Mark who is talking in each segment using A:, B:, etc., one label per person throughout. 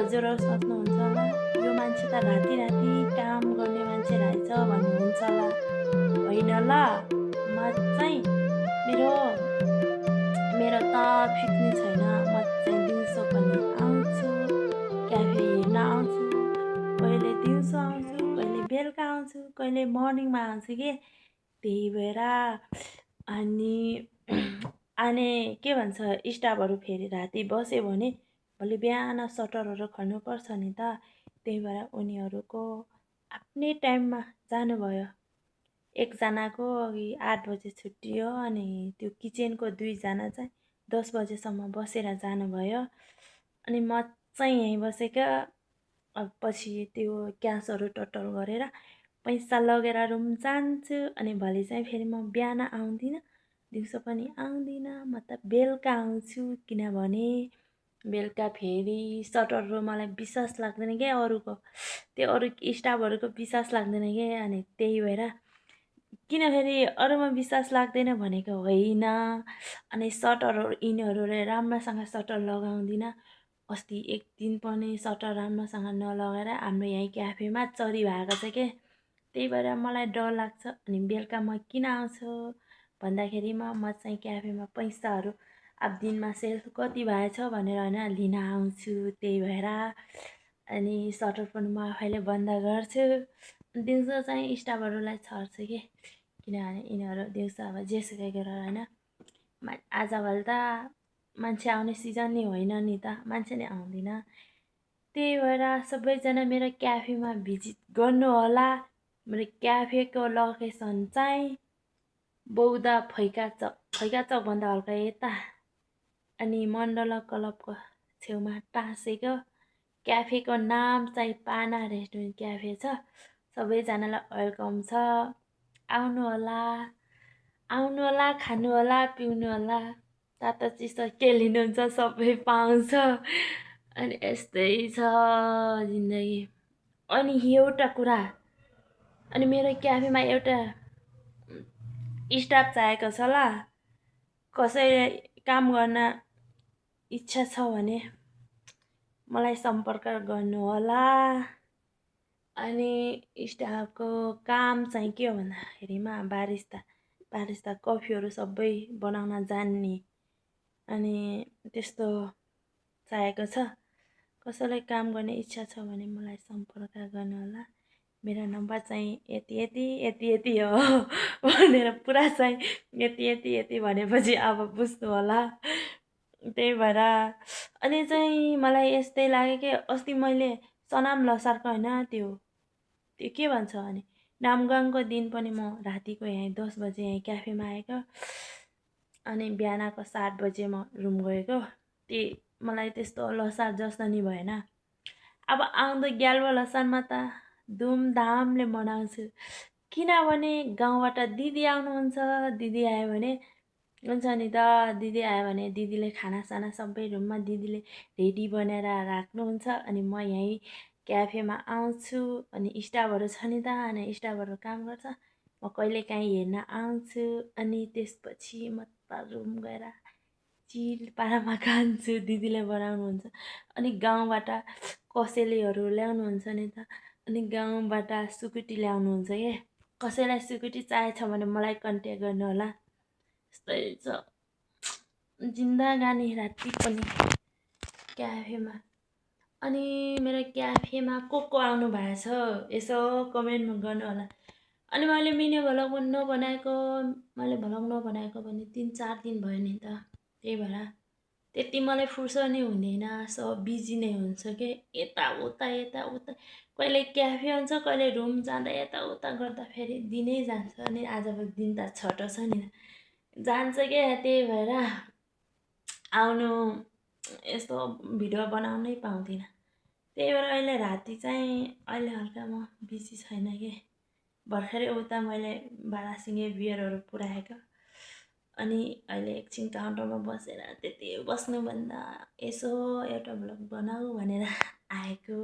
A: हजुरहरू सोच्नुहुन्छ होला यो मान्छे त राति राति काम गर्ने मान्छे रहेछ भन्नुहुन्छ होला। होइन ल, म चाहिँ मेरो मेरो त फिक्स नै छैन। म चाहिँ दिउँसो पनि आउँछु, क्याफे हेर्न आउँछु। कहिले दिउँसो आउँछु, कहिले बेलुका आउँछु, कहिले मर्निङमा आउँछु के। त्यही भएर अनि अनि के भन्छ स्टाफहरू फेरि राति बस्यो भने भोलि बिहान सटरहरू खन्नुपर्छ नि त। त्यही भएर उनीहरूको आफ्नै टाइममा जानुभयो। एकजनाको अघि 8 बजे छुट्टी हो अनि त्यो किचनको दुईजना चाहिँ 10 बजेसम्म बसेर जानुभयो। अनि म चाहिँ यहीँ बसेको। अब पछि त्यो ग्यासहरू टट्टल गरेर पैसा लगेर रुम जान्छु। अनि भोलि चाहिँ फेरि म बिहान आउँदिनँ, दिउँसो पनि आउँदिनँ, म त बेलुका आउँछु। किनभने बेलुका फेरि सटरहरू मलाई विश्वास लाग्दैन क्या, अरूको त्यो अरू स्टाफहरूको विश्वास लाग्दैन क्या। अनि त्यही भएर किन फेरि अरूमा विश्वास लाग्दैन भनेको होइन। अनि सटरहरू यिनीहरूले राम्रोसँग सटर लगाउँदिन। अस्ति एक दिन पनि सटर राम्रोसँग नलगाएर हाम्रो यहीँ क्याफेमा चोरी भएको छ के। त्यही भएर मलाई डर लाग्छ। अनि बेलुका म किन आउँछु भन्दाखेरि म चाहिँ क्याफेमा पैसाहरू अब दिनमा सेल्स कति भएछ भनेर होइन लिन आउँछु। त्यही भएर अनि सटर पनि म आफैले बन्द गर्छु। दिउँसो चाहिँ स्टाफहरूलाई छर्छु कि, किनभने यिनीहरू दिउँसो अब जेसुकै गरेर होइन आजभोलि त मान्छे आउने सिजन नै होइन नि त, मान्छे नै आउँदैन। त्यही भएर सबैजना मेरो क्याफेमा भिजिट गर्नु होला। मेरो क्याफेको लोकेसन चाहिँ बौद्ध फैका चौकभन्दा हल्का यता अनि मण्डला क्लबको छेउमा टाँसेको। क्याफेको नाम चाहिँ पाना रेस्टुरेन्ट क्याफे छ। सबैजनालाई वेलकम छ, आउनु होला, आउनु होला, खानु होला, पिउनु होला, तातो चिसो के लिनुहुन्छ सबै पाउँछ। अनि यस्तै छ जिन्दगी। अनि एउटा कुरा, अनि मेरो क्याफेमा एउटा स्टाफ चाहिएको छ ल। कसैले काम गर्न इच्छा छ भने मलाई सम्पर्क गर्नु होला। अनि स्टाफको काम चाहिँ के हो भन्दाखेरिमा बारिस्ता कफीहरू सबै बनाउन जान्ने अनि त्यस्तो चाहिएको छ। कसैलाई काम गर्ने इच्छा छ भने मलाई सम्पर्क गर्नु होला। मेरो नम्बर चाहिँ यति यति यति यति हो भनेर पुरा चाहिँ यति यति यति भनेपछि अब बुझ्नु होला। त्यही भएर अनि चाहिँ मलाई यस्तै लाग्यो कि अस्ति मैले सनाम लसारको होइन त्यो के भन्छ भने नामगाङको दिन पनि म रातिको यहीँ 10 बजे यहीँ क्याफेमा आएको अनि बिहानको 7 बजे म रुम गएको। मलाई त्यस्तो लसार जस्तो नि भएन। अब आउँदो ग्याल्बो लसारमा त धुमधामले मनाउँछु। किनभने गाउँबाट दिदी आउनुहुन्छ। दिदी आयो भने हुन्छ नि त। दिदी आयो भने दिदीले खानासाना सबै रुममा दिदीले रेडी बनाएर राख्नुहुन्छ। अनि म यहीँ क्याफेमा आउँछु अनि स्टाफहरू छ नि त, अनि स्टाफहरू काम गर्छ। म कहिलेकाहीँ हेर्न आउँछु अनि त्यसपछि म त रुम गएर चिल पारामा खान्छु। दिदीले बनाउनुहुन्छ। अनि गाउँबाट कसैलेहरू ल्याउनुहुन्छ नि त, अनि गाउँबाट सुकुटी ल्याउनुहुन्छ के। कसैलाई सुकुटी चाहिएको छ भने मलाई कन्ट्याक्ट गर्नु होला। यस्तै छ जिन्दगानी राति पनि क्याफेमा। अनि मेरो क्याफेमा को आउनु भएको छ यसो कमेन्टमा गर्नु होला। अनि मैले मिनी भ्लग पनि नबनाएको, भने 3-4 दिन भयो नि त। त्यही भएर त्यति मलाई फुर्सद नै हुँदैन, सब बिजी नै हुन्छ के। यताउता कहिले क्याफे हुन्छ, कहिले रुम जाँदा यताउता गर्दा फेरि दिनै जान्छ। अनि आजको दिन त छोटो छ नि जान्छ क्या। त्यही भएर आउनु यस्तो भिडियो बनाउनै पाउँदिनँ। त्यही भएर अहिले राति चाहिँ अहिले हल्का म बिजी छैन कि। भर्खरै उता मैले बालासिङे बियरहरू पुऱ्याएको अनि अहिले एकछिन काउन्टरमा बसेर त्यति बस्नुभन्दा यसो एउटा भ्लग बनाऊ भनेर आएको।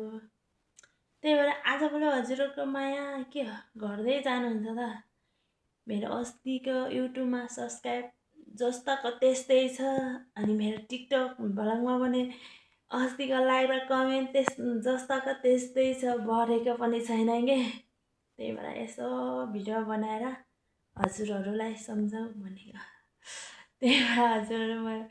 A: त्यही भएर आजभोलि हजुरहरूको माया के गर्दै जानुहुन्छ त। मेरो अस्तिको युट्युबमा सब्सक्राइब जस्ताको त्यस्तै छ। अनि मेरो टिकटक भ्लगमा पनि अस्तिको लाइक र कमेन्ट जस्ताको त्यस्तै छ, बढेको पनि छैन के। त्यही भएर यसो भिडियो बनाएर हजुरहरूलाई सम्झाउँ भनेको। त्यही भएर हजुरहरू मेरो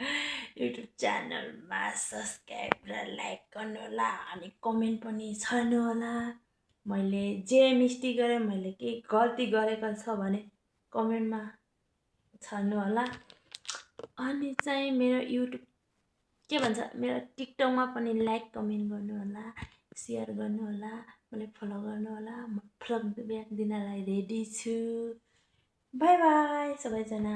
A: युट्युब च्यानलमा सब्सक्राइब र लाइक गर्नुहोला अनि कमेन्ट पनि छर्नुहोला। मैले जे मिस्टेक गरेँ, मैले केही गल्ती गरेको छ भने कमेन्टमा छर्नुहोला। अनि चाहिँ मेरो युट्युब के भन्छ, मेरो टिकटकमा पनि लाइक कमेन्ट गर्नुहोला, सेयर गर्नुहोला, मलाई फलो गर्नुहोला। म फ्लग ब्याक दिनलाई रेडी छु। बाई बाई सबैजना।